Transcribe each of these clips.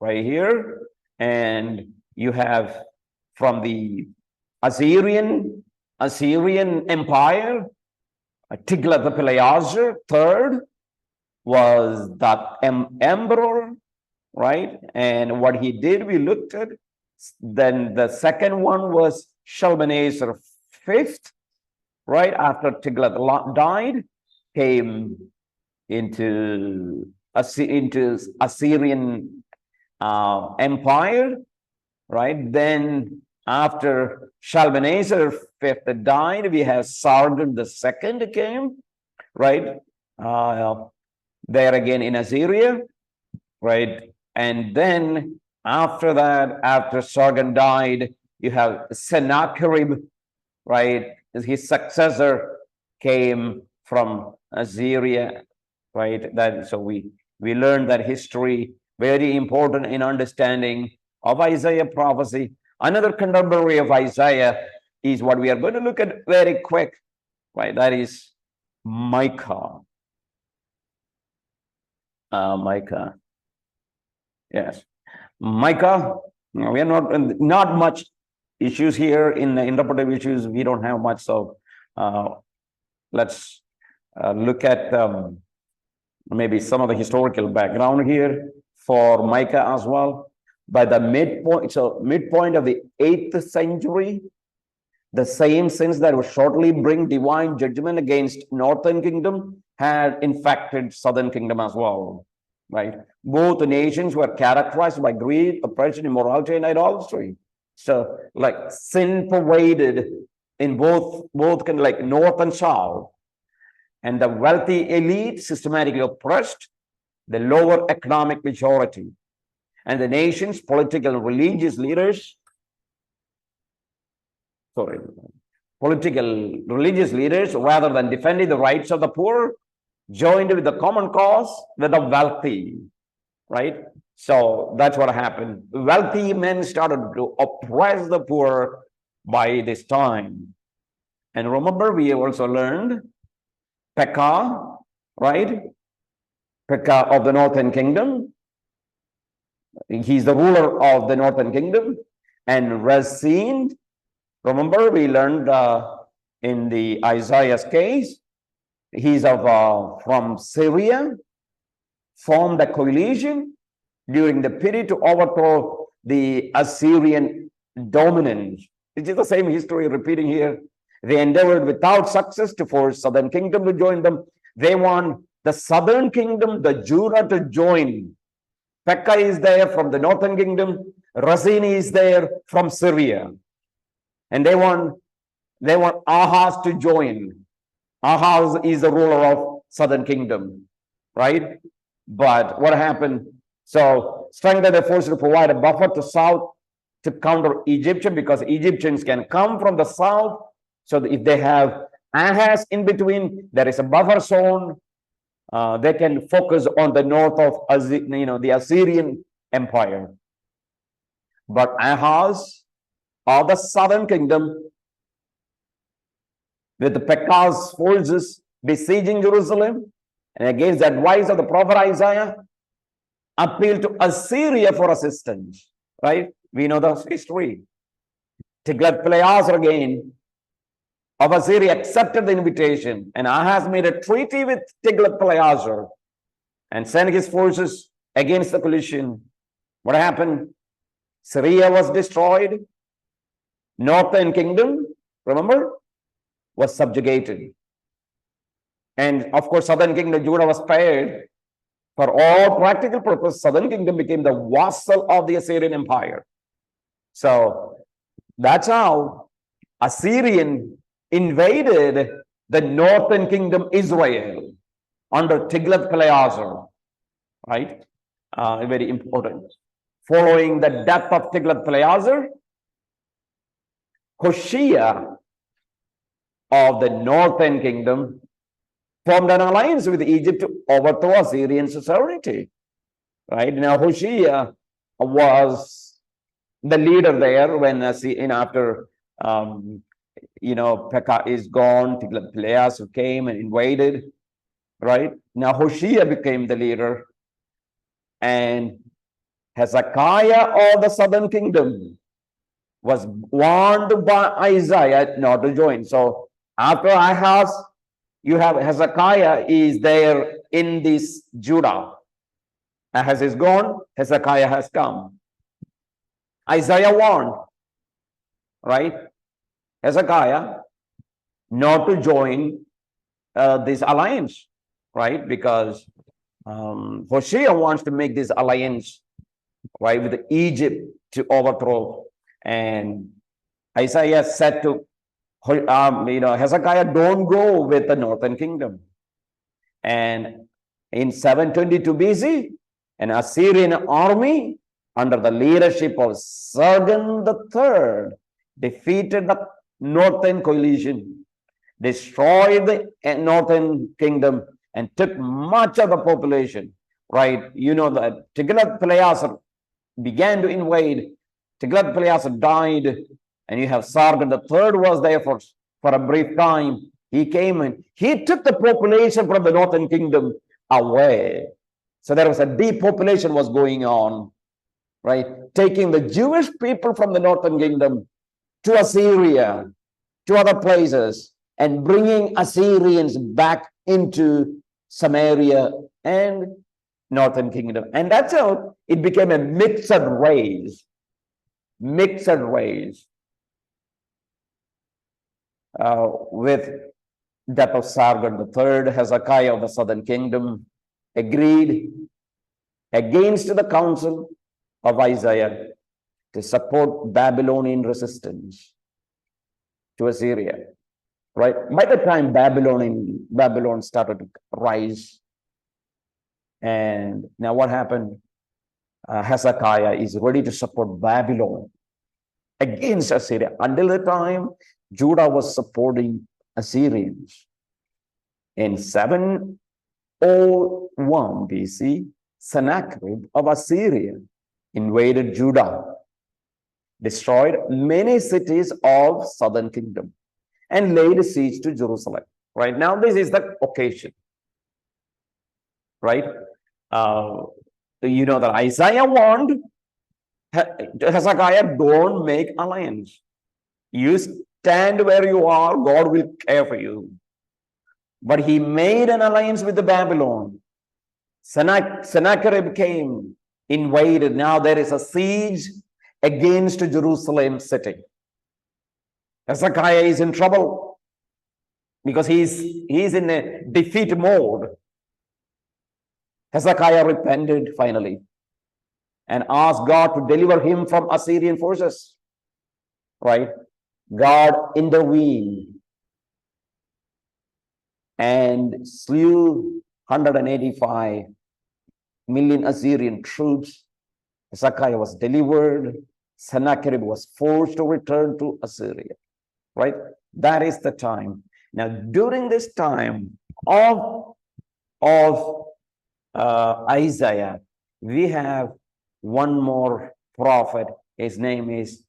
right here. And you have from the Assyrian Empire, Tiglath-Pileser III was that emperor, right? And what he did, we looked at. Then the second one was Shalmaneser V, right? After Tiglath died, came into Assyrian Empire, right? Then after Shalmaneser V died, we have Sargon II came, right? There again in Assyria, right? And then after that, after Sargon died, you have Sennacherib, right? His successor came from Assyria, right? That so we learned that history, very important in understanding of Isaiah prophecy. Another contemporary of Isaiah is what we are going to look at very quick, right? That is Micah. Micah. Yes. Micah, we are not much issues here in the interpretive issues. We don't have much. So let's look at maybe some of the historical background here for Micah as well. By the midpoint of the 8th century, the same sins that would shortly bring divine judgment against northern kingdom had infected southern kingdom as well, right? Both nations were characterized by greed, oppression, immorality, and idolatry. So like sin pervaded in both like north and south. And the wealthy elite systematically oppressed the lower economic majority. And the nation's political and religious leaders, rather than defending the rights of the poor, joined with the common cause with the wealthy, right? So that's what happened. Wealthy men started to oppress the poor by this time. And remember, we also learned Pekah, right? Pekah of the northern kingdom. He's the ruler of the northern kingdom. And Rezin, remember, we learned in the Isaiah's case, he's from Syria, formed a coalition during the period to overthrow the Assyrian dominance. It is the same history repeating here. They endeavored without success to force southern kingdom to join them. They want the southern kingdom, the Judah, to join. Pekah is there from the northern kingdom. Rezin is there from Syria. And they want Ahaz to join. Ahaz is the ruler of southern kingdom, right? But what happened? So strengthen the force to provide a buffer to south to counter Egyptian, because Egyptians can come from the south. So if they have Ahaz in between, there is a buffer zone. They can focus on the north of the Assyrian Empire. But Ahaz of the southern kingdom, with the Pekah's forces besieging Jerusalem, and against the advice of the prophet Isaiah, appealed to Assyria for assistance, right? We know the history. Tiglath-Pileser again of Assyria accepted the invitation, and Ahaz made a treaty with Tiglath-Pileser and sent his forces against the coalition. What happened? Syria was destroyed. Northern kingdom, remember, was subjugated. And of course, southern kingdom, Judah, was spared. For all practical purposes, southern kingdom became the vassal of the Assyrian Empire. So that's how Assyrian invaded the northern kingdom Israel under Tiglath-Pileser, right? Very important. Following the death of Tiglath-Pileser, Hoshea of the northern kingdom formed an alliance with Egypt to overthrow Assyrian suzerainty, right? Now, Hoshea was the leader there when after Pekah is gone, Tiglath-Pileser came and invaded, right? Now Hoshea became the leader, and Hezekiah of the southern kingdom was warned by Isaiah not to join. So after Ahaz, you have Hezekiah is there in this Judah. Ahaz is gone, Hezekiah has come. Isaiah warned, right? Hezekiah not to join this alliance, right? Because Hosea wants to make this alliance, right, with Egypt to overthrow. And Isaiah said to Hezekiah, don't go with the northern kingdom. And in 722 BC, an Assyrian army under the leadership of Sargon III defeated the northern coalition, destroyed the northern kingdom, and took much of the population, right? You know that Tiglath-Pileser began to invade. Tiglath-Pileser died, and you have Sargon III was there for a brief time. He came and he took the population from the northern kingdom away. So there was a depopulation was going on, right? Taking the Jewish people from the northern kingdom to Assyria, to other places, and bringing Assyrians back into Samaria and northern kingdom. And that's how it became a mixed race. Mixed race. With death of Sargon III, Hezekiah of the southern kingdom agreed against the counsel of Isaiah to support Babylonian resistance to Assyria. Right? By the time Babylon started to rise, and now what happened? Hezekiah is ready to support Babylon against Assyria. Until the time, Judah was supporting Assyrians. In 701 BC, Sennacherib of Assyria invaded Judah, destroyed many cities of southern kingdom, and laid siege to Jerusalem. Right now, this is the occasion. Right? You know that Isaiah warned Hezekiah, don't make alliance. You stand where you are, God will care for you. But he made an alliance with the Babylon. Sennacherib came, invaded. Now there is a siege against Jerusalem city. Hezekiah is in trouble because he's in a defeat mode. Hezekiah repented finally and asked God to deliver him from Assyrian forces. Right? God intervened and slew 185 million Assyrian troops. Hezekiah was delivered. Sennacherib was forced to return to Assyria. Right? That is the time. Now, during this time of Isaiah, we have one more prophet. His name is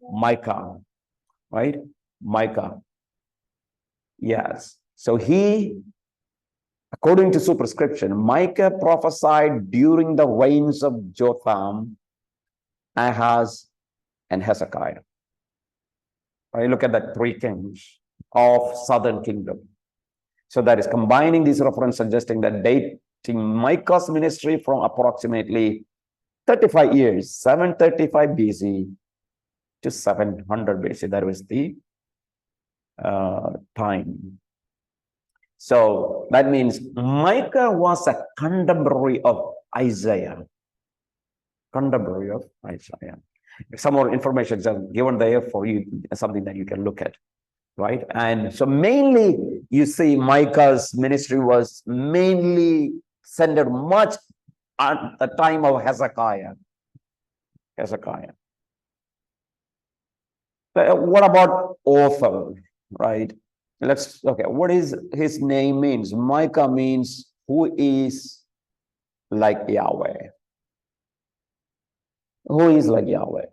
Micah. Right? Micah. Yes. So he, according to superscription, Micah prophesied during the reigns of Jotham, Ahaz, and Hezekiah. Right? Look at the three kings of southern kingdom. So that is combining these references, suggesting that dating Micah's ministry from approximately 35 years, 735 BC to 700 BC. That was the time. So that means Micah was a contemporary of Isaiah. Contemporary of Isaiah. Some more information is given there for you, something that you can look at. Right? And so mainly you see Micah's ministry was mainly centered much at the time of Hezekiah. Hezekiah. But what about author? Right? Okay, what is his name means? Micah means who is like Yahweh. Who is like Yahweh?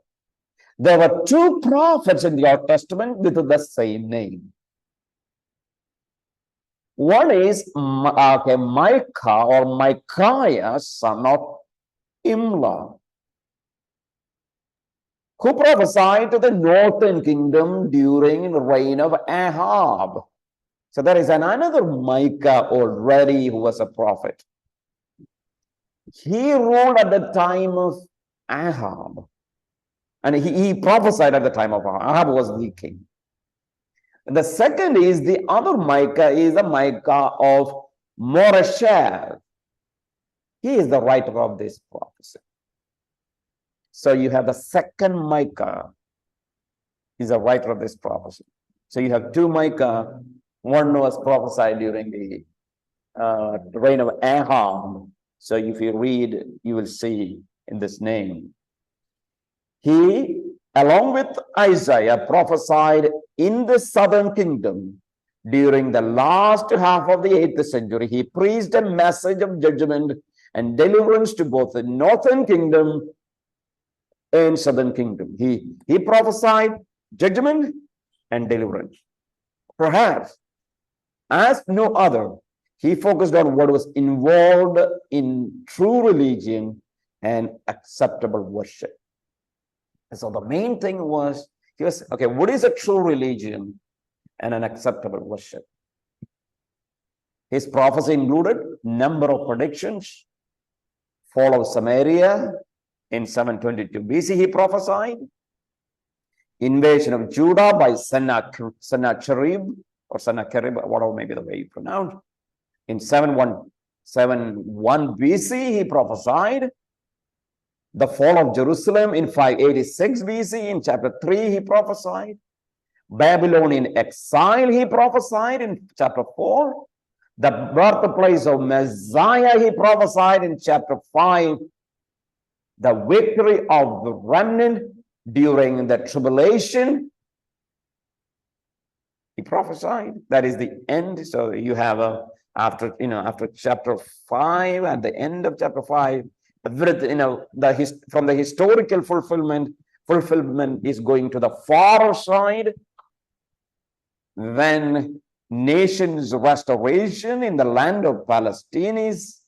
There were two prophets in the Old Testament with the same name. One is Micah or Micaiah, son of Imlah. who prophesied to the northern kingdom during the reign of Ahab. So there is another Micah already who was a prophet. He ruled at the time of Ahab. And he prophesied at the time of Ahab. Ahab was the king. The second is the other Micah is the Micah of Moresheth. He is the writer of this prophecy. So you have the second Micah. He's the writer of this prophecy. So you have two Micah. One was prophesied during the reign of Ahab. So if you read, you will see in this name. He, along with Isaiah, prophesied in the southern kingdom during the last half of the 8th century. He preached a message of judgment and deliverance to both the northern kingdom and southern kingdom. He prophesied judgment and deliverance. Perhaps, as no other, he focused on what was involved in true religion and acceptable worship. So the main thing was, okay, what is a true religion and an acceptable worship? His prophecy included number of predictions, fall of Samaria in 722 BC, he prophesied, invasion of Judah by Sennacherib, or Sennacherib, whatever may be the way you pronounce. In 771 BC, he prophesied the fall of Jerusalem in 586 BC. In chapter 3, he prophesied Babylonian exile, he prophesied in chapter 4. The birthplace of Messiah, he prophesied in chapter 5. The victory of the remnant during the tribulation, he prophesied. That is the end. So you have after chapter 5, at the end of chapter 5, everything, from the historical fulfillment is going to the far side. Then nations restoration in the land of Palestine is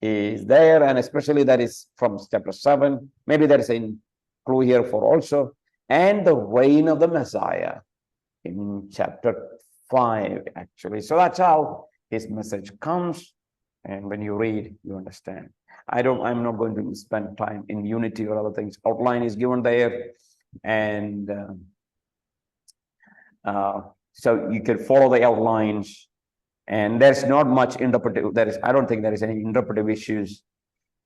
there, and especially that is from chapter 7. Maybe there is a clue here for also, and the reign of the Messiah in chapter 5, actually. So that's how his message comes, and when you read, you understand. I'm not going to spend time in unity or other things. Outline is given there, and so you can follow the outlines, and there's not much interpretive. I don't think there is any interpretive issues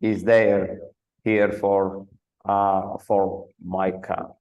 is there here for Micah.